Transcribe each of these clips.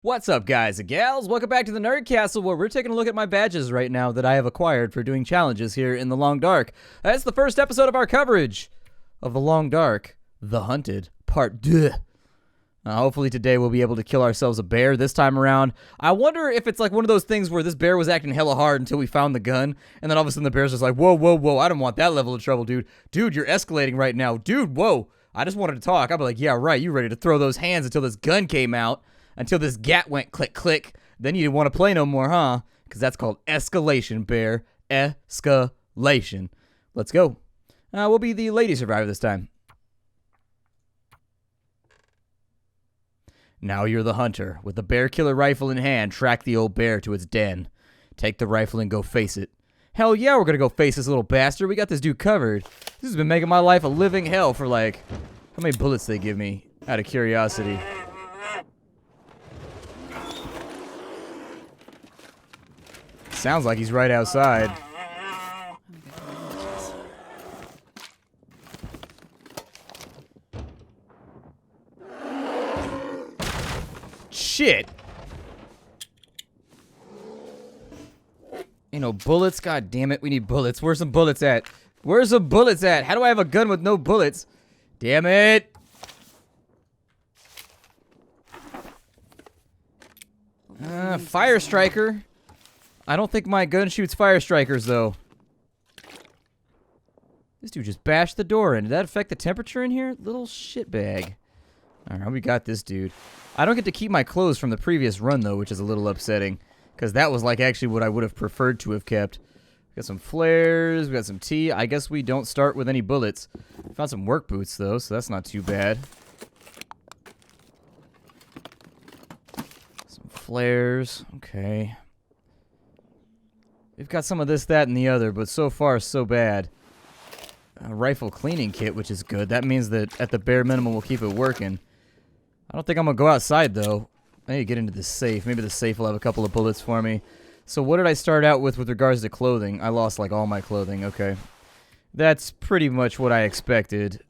What's up, guys and gals? Welcome back to the Nerd Castle, where we're taking a look at my badges right now that I have acquired for doing challenges here in the Long Dark. That's the first episode of our coverage of the Long Dark, The Hunted, Part 2. Hopefully today we'll be able to kill ourselves a bear this time around. I wonder if it's like one of those things where this bear was acting hella hard until we found the gun, and then all of a sudden the bear's just like, whoa, whoa, whoa, I don't want that level of trouble, dude. Dude, you're escalating right now. Dude, whoa. I just wanted to talk. I'd be like, yeah, right, you ready to throw those hands until this gun came out. Until this gat went click, click. Then you didn't want to play no more, huh? Because that's called escalation, bear. Escalation. Let's go. We'll be the lady survivor this time. Now you're the hunter. With the bear killer rifle in hand, track the old bear to its den. Take the rifle and go face it. Hell yeah, we're going to go face this little bastard. We got this dude covered. This has been making my life a living hell for like... How many bullets they give me? Out of curiosity. Sounds like he's right outside. Shit. Ain't no bullets. God damn it. We need bullets. Where's some bullets at? Where's some bullets at? How do I have a gun with no bullets? Damn it. Fire striker. I don't think my gun shoots fire strikers, though. This dude just bashed the door in. Did that affect the temperature in here? Little shitbag. Alright, we got this dude. I don't get to keep my clothes from the previous run, though, which is a little upsetting. Because that was, like, actually what I would have preferred to have kept. We got some flares. We got some tea. I guess we don't start with any bullets. Found some work boots, though, so that's not too bad. Some flares. Okay. We've got some of this, that, and the other, but so far, so bad. A rifle cleaning kit, which is good. That means that at the bare minimum, we'll keep it working. I don't think I'm going to go outside, though. I need to get into the safe. Maybe the safe will have a couple of bullets for me. So what did I start out with regards to clothing? I lost, like, all my clothing. Okay. That's pretty much what I expected.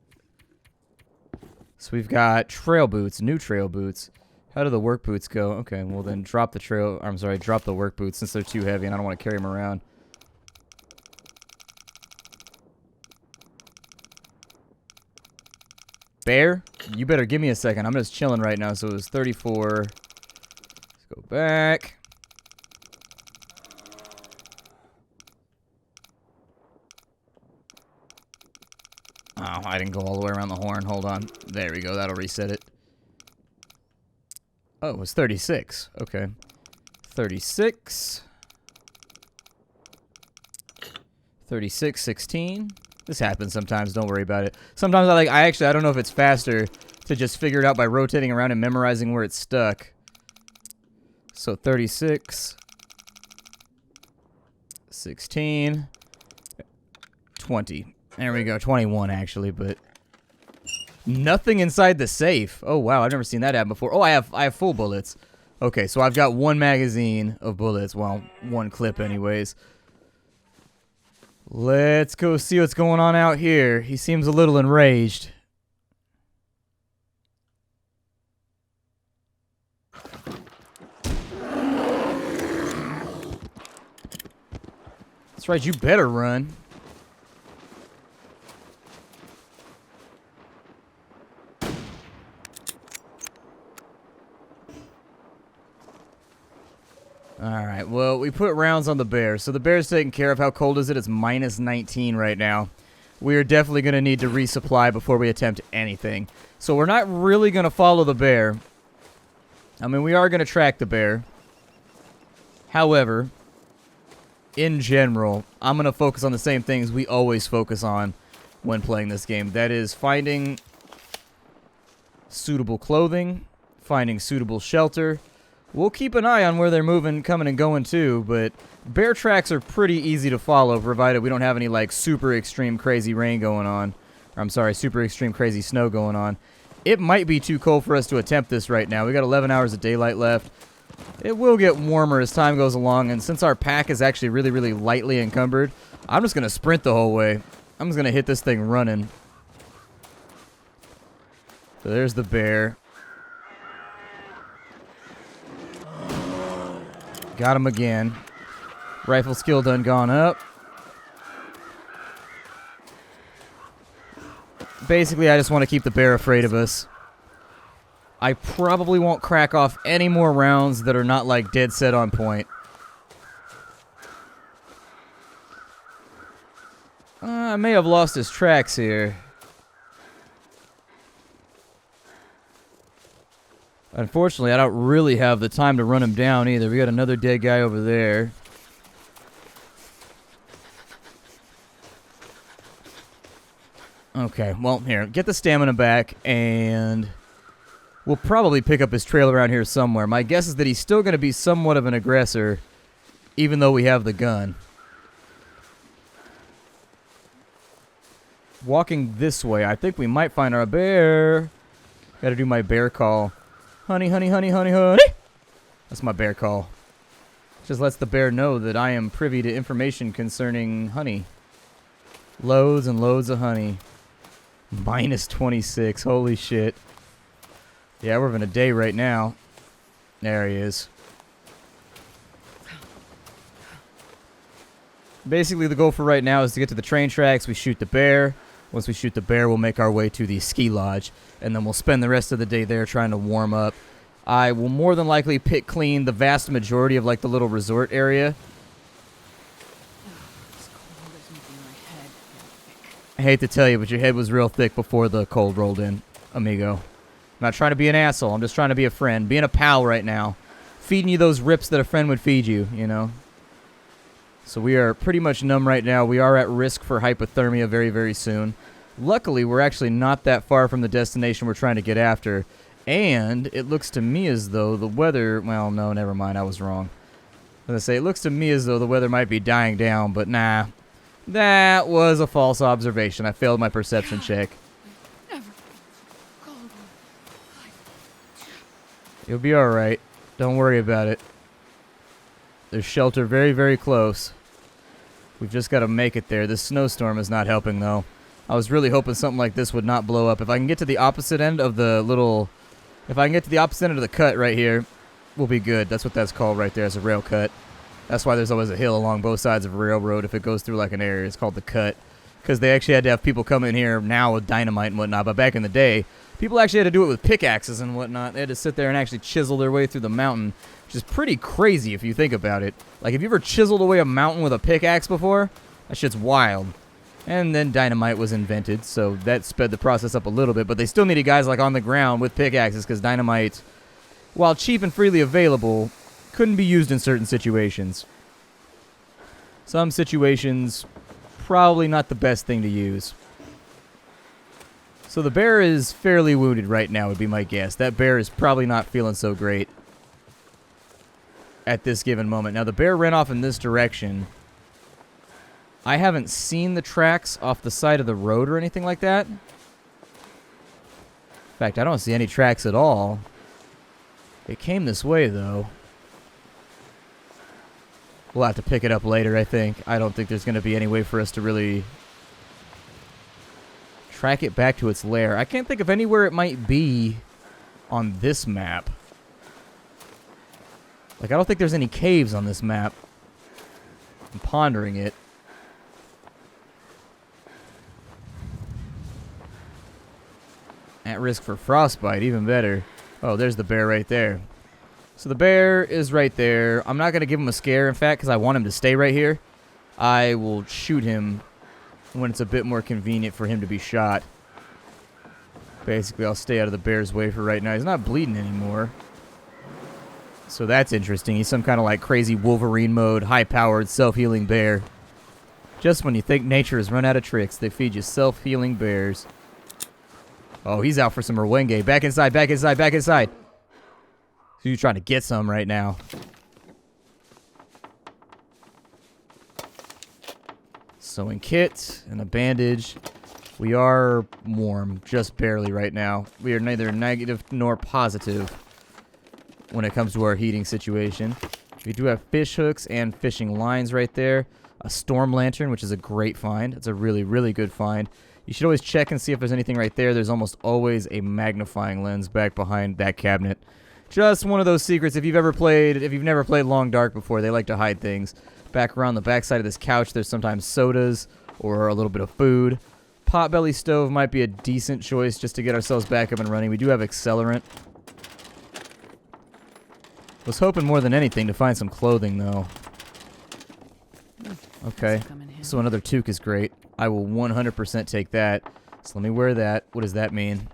So we've got trail boots, new trail boots. How do the work boots go? Okay, well then drop drop the work boots since they're too heavy and I don't want to carry them around. Bear, you better give me a second. I'm just chilling right now, so it was 34. Let's go back. Oh, I didn't go all the way around the horn. Hold on. There we go. That'll reset it. Oh, it was 36. Okay. 36. 36, 16. This happens sometimes. Don't worry about it. Sometimes I don't know if it's faster to just figure it out by rotating around and memorizing where it's stuck. So 36. 16. 20. There we go. 21, actually, but... Nothing inside the safe. Oh, wow. I've never seen that happen before. Oh, I have full bullets. Okay, so I've got one magazine of bullets. Well, one clip anyways. Let's go see what's going on out here. He seems a little enraged. That's right. You better run. Alright, well, we put rounds on the bear. So the bear's taken care of. How cold is it? It's minus 19 right now. We are definitely going to need to resupply before we attempt anything. So we're not really going to follow the bear. I mean, we are going to track the bear. However, in general, I'm going to focus on the same things we always focus on when playing this game. That is finding suitable clothing, finding suitable shelter. We'll keep an eye on where they're moving, coming, and going, too, but bear tracks are pretty easy to follow, provided we don't have any, like, super extreme crazy rain going on. Or, I'm sorry, super extreme crazy snow going on. It might be too cold for us to attempt this right now. We got 11 hours of daylight left. It will get warmer as time goes along, and since our pack is actually really, really lightly encumbered, I'm just going to sprint the whole way. I'm just going to hit this thing running. So there's the bear. Got him again. Rifle skill done gone up. Basically, I just want to keep the bear afraid of us. I probably won't crack off any more rounds that are not, like, dead set on point. I may have lost his tracks here. Unfortunately, I don't really have the time to run him down either. We got another dead guy over there. Okay, well, here, get the stamina back, and we'll probably pick up his trail around here somewhere. My guess is that he's still going to be somewhat of an aggressor, even though we have the gun. Walking this way, I think we might find our bear. Gotta do my bear call. Honey, honey, honey, honey, honey. That's my bear call. Just lets the bear know that I am privy to information concerning honey. Loads and loads of honey. Minus 26. Holy shit. Yeah, we're having a day right now. There he is. Basically, the goal for right now is to get to the train tracks. We shoot the bear. Once we shoot the bear, we'll make our way to the ski lodge, and then we'll spend the rest of the day there trying to warm up. I will more than likely pick clean the vast majority of, like, the little resort area. I hate to tell you, but your head was real thick before the cold rolled in, amigo. I'm not trying to be an asshole. I'm just trying to be a friend. Being a pal right now. Feeding you those rips that a friend would feed you, you know? So we are pretty much numb right now. We are at risk for hypothermia very, very soon. Luckily, we're actually not that far from the destination we're trying to get after. And it looks to me as though the weather... Well, no, never mind. I was wrong. I was going to say, it looks to me as though the weather might be dying down, but nah. That was a false observation. I failed my perception check. You'll be alright. Don't worry about it. There's shelter very, very close. We've just got to make it there. This snowstorm is not helping, though. I was really hoping something like this would not blow up. If I can get to the opposite end of the little... If I can get to the opposite end of the cut right here, we'll be good. That's what that's called right there. It's a rail cut. That's why there's always a hill along both sides of a railroad if it goes through like an area. It's called the cut. Because they actually had to have people come in here now with dynamite and whatnot. But back in the day, people actually had to do it with pickaxes and whatnot. They had to sit there and actually chisel their way through the mountain. Which is pretty crazy if you think about it. Like, have you ever chiseled away a mountain with a pickaxe before? That shit's wild. And then dynamite was invented, so that sped the process up a little bit. But they still needed guys, like, on the ground with pickaxes, because dynamite, while cheap and freely available, couldn't be used in certain situations. Some situations, probably not the best thing to use. So the bear is fairly wounded right now, would be my guess. That bear is probably not feeling so great at this given moment. Now, the bear ran off in this direction. I haven't seen the tracks off the side of the road or anything like that. In fact, I don't see any tracks at all. It came this way, though. We'll have to pick it up later, I think. I don't think there's going to be any way for us to really track it back to its lair. I can't think of anywhere it might be on this map. Like, I don't think there's any caves on this map. I'm pondering it. At risk for frostbite, even better. Oh, there's the bear right there. So the bear is right there. I'm not going to give him a scare, in fact, because I want him to stay right here. I will shoot him when it's a bit more convenient for him to be shot. Basically, I'll stay out of the bear's way for right now. He's not bleeding anymore. So that's interesting. He's some kind of like crazy Wolverine mode, high-powered, self-healing bear. Just when you think nature has run out of tricks, they feed you self-healing bears. Oh, he's out for some Rwenge. Back inside, back inside, back inside. So you're trying to get some right now. Sewing kit and a bandage. We are warm, just barely right now. We are neither negative nor positive when it comes to our heating situation. We do have fish hooks and fishing lines right there. A storm lantern, which is a great find. It's a really, really good find. You should always check and see if there's anything right there. There's almost always a magnifying lens back behind that cabinet. Just one of those secrets. If you've never played Long Dark before, they like to hide things. Back around the backside of this couch, there's sometimes sodas or a little bit of food. Potbelly stove might be a decent choice just to get ourselves back up and running. We do have accelerant. Was hoping more than anything to find some clothing, though. Okay, so another toque is great. I will 100% take that. So let me wear that. What does that mean?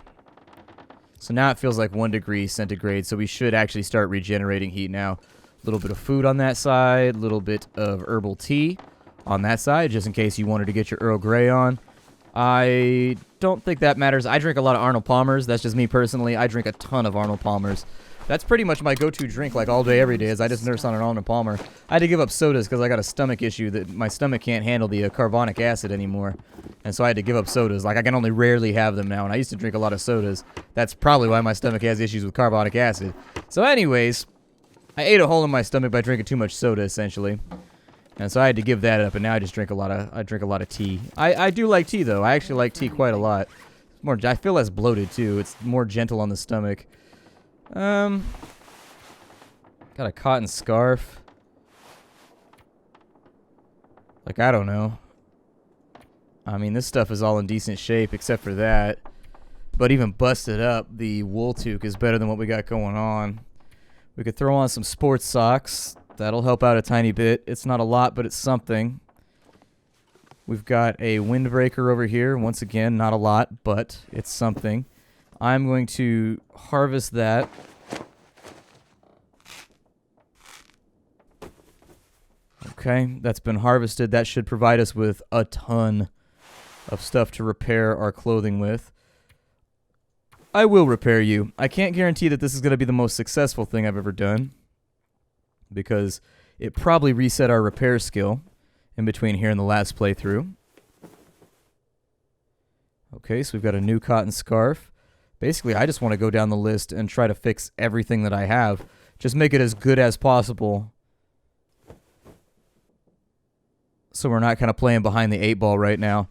So now it feels like 1 degree centigrade, so we should actually start regenerating heat now. A little bit of food on that side, a little bit of herbal tea on that side, just in case you wanted to get your Earl Grey on. I don't think that matters. I drink a lot of Arnold Palmers. That's just me personally. I drink a ton of Arnold Palmers. That's pretty much my go-to drink, like all day, every day, is I just nurse on an Arnold Palmer. I had to give up sodas because I got a stomach issue that my stomach can't handle the carbonic acid anymore. And so I had to give up sodas. Like, I can only rarely have them now, and I used to drink a lot of sodas. That's probably why my stomach has issues with carbonic acid. So anyways, I ate a hole in my stomach by drinking too much soda, essentially. And so I had to give that up, and now I just drink a lot of tea. I do like tea, though. I actually like tea quite a lot. I feel less bloated, too. It's more gentle on the stomach. Got a cotton scarf. Like, I don't know. I mean, this stuff is all in decent shape except for that. But even busted up, the wool toque is better than what we got going on. We could throw on some sports socks. That'll help out a tiny bit. It's not a lot, but it's something. We've got a windbreaker over here. Once again, not a lot, but it's something. I'm going to harvest that. Okay, that's been harvested. That should provide us with a ton of stuff to repair our clothing with. I will repair you. I can't guarantee that this is going to be the most successful thing I've ever done, because it probably reset our repair skill in between here and the last playthrough. Okay, so we've got a new cotton scarf. Basically, I just want to go down the list and try to fix everything that I have. Just make it as good as possible, so we're not kind of playing behind the 8 ball right now.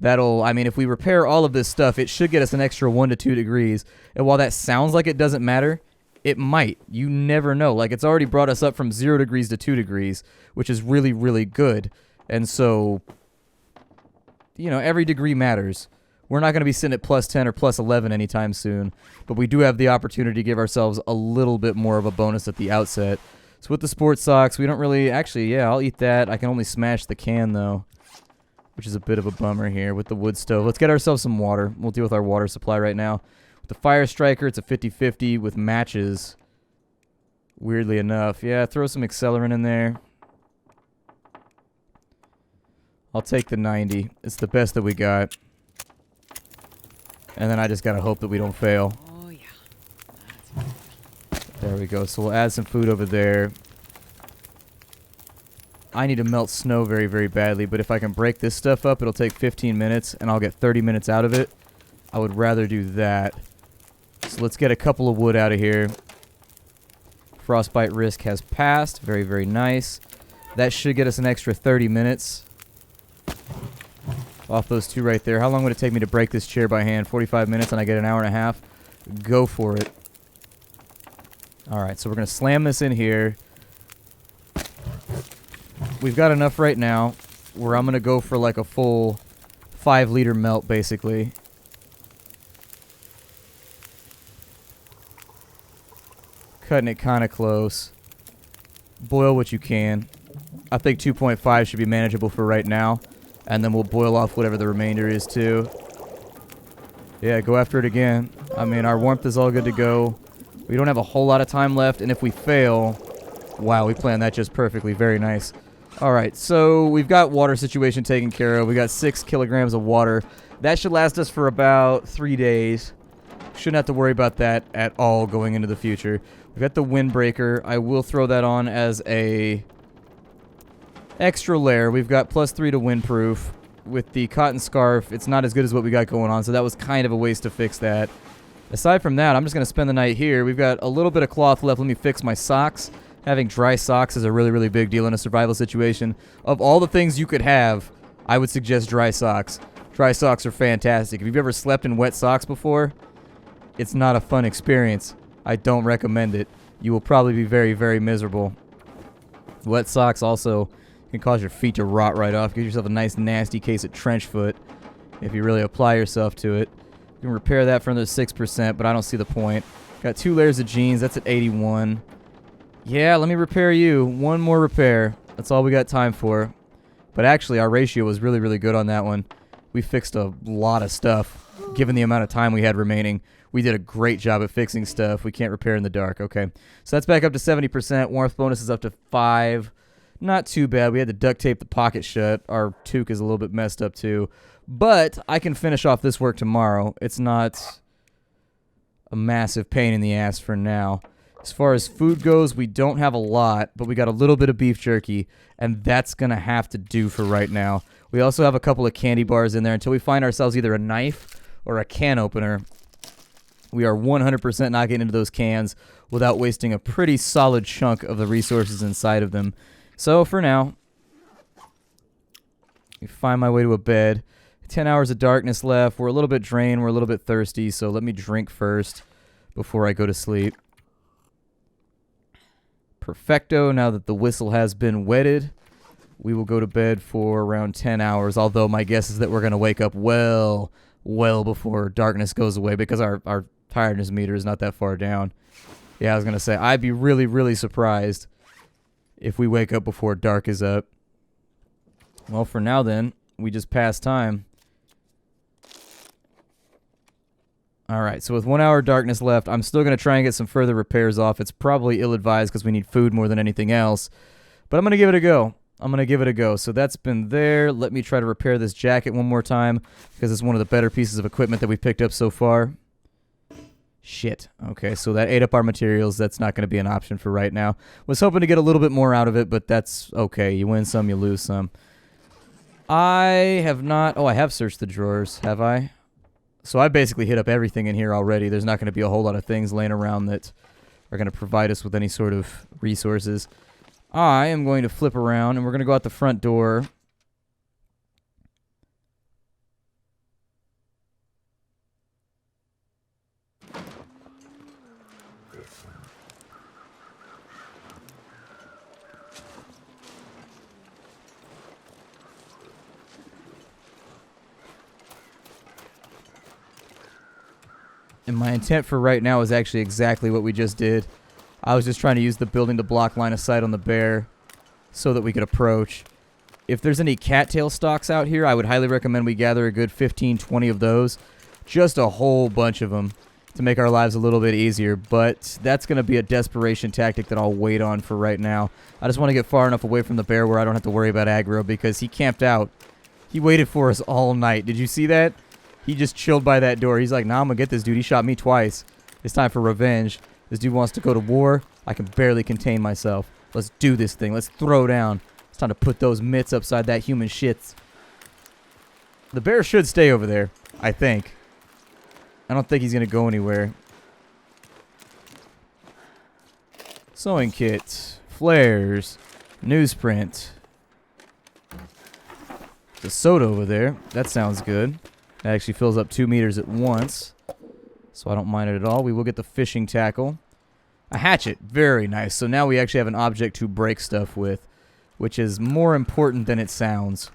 I mean, if we repair all of this stuff, it should get us an extra 1 to 2 degrees. And while that sounds like it doesn't matter, it might. You never know. Like, it's already brought us up from 0 degrees to 2 degrees, which is really, really good. And so, you know, every degree matters. We're not going to be sitting at plus 10 or plus 11 anytime soon, but we do have the opportunity to give ourselves a little bit more of a bonus at the outset. So with the sports socks, we don't really... Actually, yeah, I'll eat that. I can only smash the can, though, which is a bit of a bummer here with the wood stove. Let's get ourselves some water. We'll deal with our water supply right now. With the fire striker, it's a 50-50 with matches, weirdly enough. Yeah, throw some accelerant in there. I'll take the 90. It's the best that we got. And then I just gotta hope that we don't fail. Oh, yeah. There we go. So we'll add some food over there. I need to melt snow very, very badly, but if I can break this stuff up, it'll take 15 minutes, and I'll get 30 minutes out of it. I would rather do that. So let's get a couple of wood out of here. Frostbite risk has passed. Very, very nice. That should get us an extra 30 minutes. Off those two right there. How long would it take me to break this chair by hand? 45 minutes and I get an hour and a half? Go for it. Alright, so we're going to slam this in here. We've got enough right now where I'm going to go for like a full 5-liter melt, basically. Cutting it kind of close. Boil what you can. I think 2.5 should be manageable for right now. And then we'll boil off whatever the remainder is, too. Yeah, go after it again. I mean, our warmth is all good to go. We don't have a whole lot of time left, and if we fail... Wow, we planned that just perfectly. Very nice. Alright, so we've got water situation taken care of. We got 6 kilograms of water. That should last us for about 3 days. Shouldn't have to worry about that at all going into the future. We've got the windbreaker. I will throw that on as a... extra layer. We've got +3 to windproof. With the cotton scarf, it's not as good as what we got going on, so that was kind of a waste to fix that. Aside from that, I'm just going to spend the night here. We've got a little bit of cloth left. Let me fix my socks. Having dry socks is a really, really big deal in a survival situation. Of all the things you could have, I would suggest dry socks. Dry socks are fantastic. If you've ever slept in wet socks before, it's not a fun experience. I don't recommend it. You will probably be very, very miserable. Wet socks also can cause your feet to rot right off. Get yourself a nice nasty case of trench foot if you really apply yourself to it. You can repair that for another 6%, but I don't see the point. Got 2 layers of jeans. That's at 81. Yeah, let me repair you. One more repair. That's all we got time for. But actually, our ratio was really, really good on that one. We fixed a lot of stuff. Given the amount of time we had remaining, we did a great job at fixing stuff. We can't repair in the dark. Okay, so that's back up to 70%. Warmth bonus is up to 5. Not too bad. We had to duct tape the pocket shut. Our toque is a little bit messed up too. But I can finish off this work tomorrow. It's not a massive pain in the ass for now. As far as food goes, we don't have a lot, but we got a little bit of beef jerky, and that's going to have to do for right now. We also have a couple of candy bars in there until we find ourselves either a knife or a can opener. We are 100% not getting into those cans without wasting a pretty solid chunk of the resources inside of them. So for now, I find my way to a bed. 10 hours of darkness left. We're a little bit drained. We're a little bit thirsty, so let me drink first before I go to sleep. Perfecto. Now that the whistle has been wetted, we will go to bed for around 10 hours, although my guess is that we're going to wake up well before darkness goes away because our tiredness meter is not that far down. Yeah, I was going to say, I'd be really, really surprised if we wake up before dark is up. Well, for now then, we just pass time. Alright, so with 1 hour darkness left, I'm still going to try and get some further repairs off. It's probably ill-advised because we need food more than anything else. But I'm going to give it a go. So that's been there. Let me try to repair this jacket one more time because it's one of the better pieces of equipment that we've picked up so far. Shit. Okay, so that ate up our materials. That's not going to be an option for right now. Was hoping to get a little bit more out of it, but that's okay. You win some, you lose some. I have not... Oh, I have searched the drawers, have I? So I basically hit up everything in here already. There's not going to be a whole lot of things laying around that are going to provide us with any sort of resources. I am going to flip around, and we're going to go out the front door. And my intent for right now is actually exactly what we just did. I was just trying to use the building to block line of sight on the bear so that we could approach. If there's any cattail stalks out here, I would highly recommend we gather a good 15, 20 of those. Just a whole bunch of them to make our lives a little bit easier. But that's going to be a desperation tactic that I'll wait on for right now. I just want to get far enough away from the bear where I don't have to worry about aggro because he camped out. He waited for us all night. Did you see that? He just chilled by that door. He's like, nah, I'm going to get this dude. He shot me twice. It's time for revenge. This dude wants to go to war. I can barely contain myself. Let's do this thing. Let's throw down. It's time to put those mitts upside that human shits. The bear should stay over there, I think. I don't think he's going to go anywhere. Sewing kit. Flares. Newsprint. The soda over there. That sounds good. It actually fills up 2 meters at once, so I don't mind it at all. We will get the fishing tackle. A hatchet. Very nice. So now we actually have an object to break stuff with, which is more important than it sounds.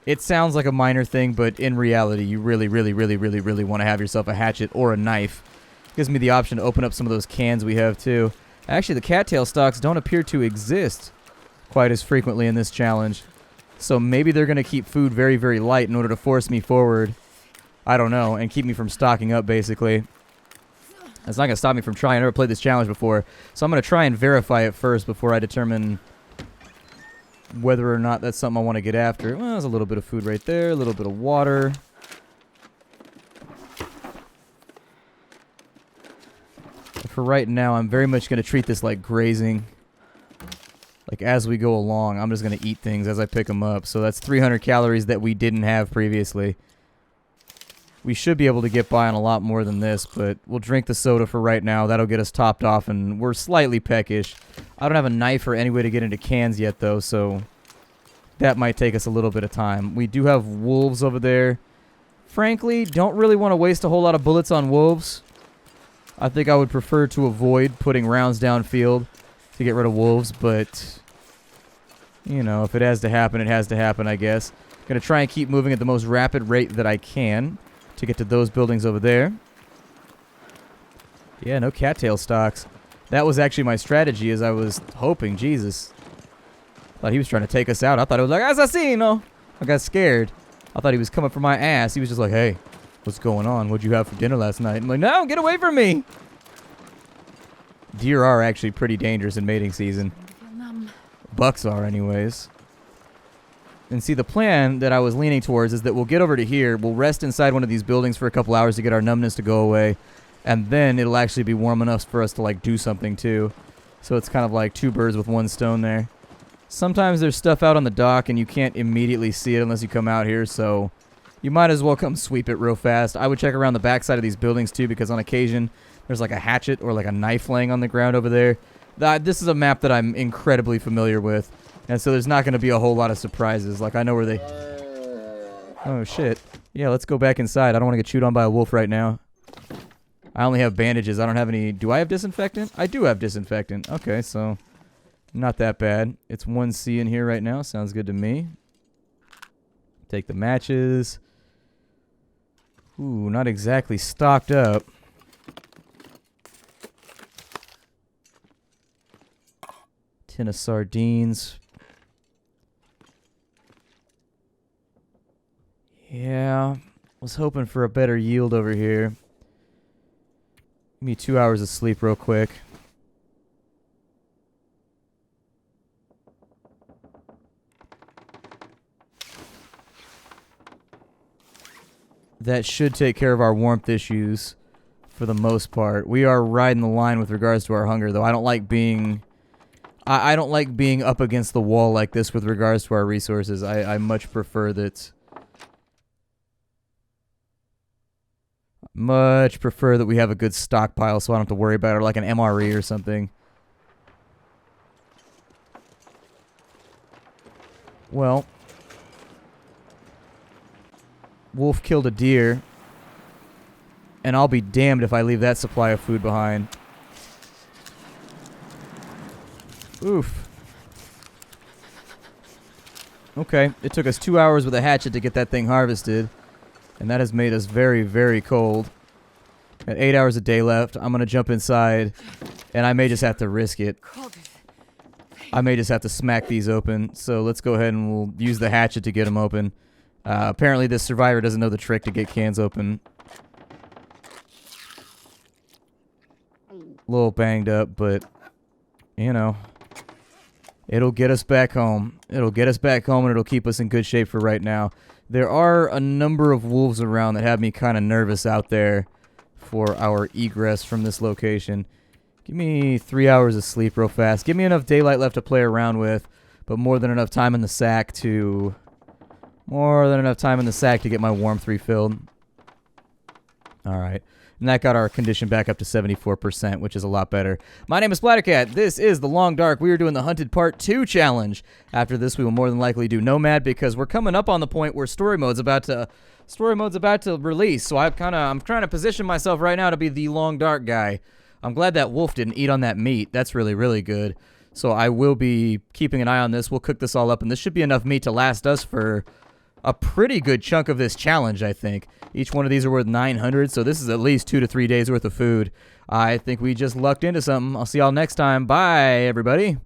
It sounds like a minor thing, but in reality, you really, really, really, really, really want to have yourself a hatchet or a knife. Gives me the option to open up some of those cans we have, too. Actually, the cattail stalks don't appear to exist quite as frequently in this challenge. So maybe they're going to keep food very, very light in order to force me forward. I don't know, and keep me from stocking up, basically. That's not going to stop me from trying. I never played this challenge before. So I'm going to try and verify it first before I determine whether or not that's something I want to get after. Well, there's a little bit of food right there, a little bit of water. For right now, I'm very much going to treat this like grazing. Like, as we go along, I'm just going to eat things as I pick them up. So that's 300 calories that we didn't have previously. We should be able to get by on a lot more than this, but we'll drink the soda for right now. That'll get us topped off, and we're slightly peckish. I don't have a knife or any way to get into cans yet, though, so that might take us a little bit of time. We do have wolves over there. Frankly, don't really want to waste a whole lot of bullets on wolves. I think I would prefer to avoid putting rounds downfield to get rid of wolves, but, you know, if it has to happen, it has to happen, I guess. Gonna try and keep moving at the most rapid rate that I can to get to those buildings over there. Yeah, no cattail stocks. That was actually my strategy, as I was hoping. Jesus. Thought he was trying to take us out. I thought it was like, assassino! I got scared. I thought he was coming for my ass. He was just like, hey, what's going on? What'd you have for dinner last night? I'm like, no, get away from me! Deer are actually pretty dangerous in mating season. Bucks are, anyways. And see, the plan that I was leaning towards is that we'll get over to here, we'll rest inside one of these buildings for a couple hours to get our numbness to go away, and then it'll actually be warm enough for us to, like, do something, too. So it's kind of like 2 birds with 1 stone there. Sometimes there's stuff out on the dock, and you can't immediately see it unless you come out here, so you might as well come sweep it real fast. I would check around the backside of these buildings, too, because on occasion there's, like, a hatchet or, like, a knife laying on the ground over there. This is a map that I'm incredibly familiar with. And so there's not going to be a whole lot of surprises. Like, I know where they... Oh, shit. Yeah, let's go back inside. I don't want to get chewed on by a wolf right now. I only have bandages. I don't have any... Do I have disinfectant? I do have disinfectant. Okay, so... Not that bad. It's 1C in here right now. Sounds good to me. Take the matches. Ooh, not exactly stocked up. Tin of sardines. Yeah, was hoping for a better yield over here. Give me 2 hours of sleep real quick. That should take care of our warmth issues for the most part. We are riding the line with regards to our hunger, though. I don't like being... I don't like being up against the wall like this with regards to our resources. I much prefer that... Much prefer that we have a good stockpile so I don't have to worry about it, or like an MRE or something. Well, wolf killed a deer, and I'll be damned if I leave that supply of food behind. Oof. Okay, it took us 2 hours with a hatchet to get that thing harvested. And that has made us very, very cold. Got 8 hours a day left. I'm going to jump inside. And I may just have to risk it. I may just have to smack these open. So let's go ahead and we'll use the hatchet to get them open. Apparently this survivor doesn't know the trick to get cans open. A little banged up, but, you know, it'll get us back home. It'll get us back home and it'll keep us in good shape for right now. There are a number of wolves around that have me kind of nervous out there for our egress from this location. Give me 3 hours of sleep real fast. Give me enough daylight left to play around with, but more than enough time in the sack to... More than enough time in the sack to get my warmth refilled. Alright. And that got our condition back up to 74%, which is a lot better. My name is Splattercat. This is The Long Dark. We are doing the Hunted Part 2 challenge. After this, we will more than likely do Nomad because we're coming up on the point where story mode's about to release. So I'm trying to position myself right now to be the Long Dark guy. I'm glad that wolf didn't eat on that meat. That's really, really good. So I will be keeping an eye on this. We'll cook this all up, and this should be enough meat to last us for a pretty good chunk of this challenge, I think. Each one of these are worth 900, so this is at least 2 to 3 days worth of food. I think we just lucked into something. I'll see y'all next time. Bye, everybody.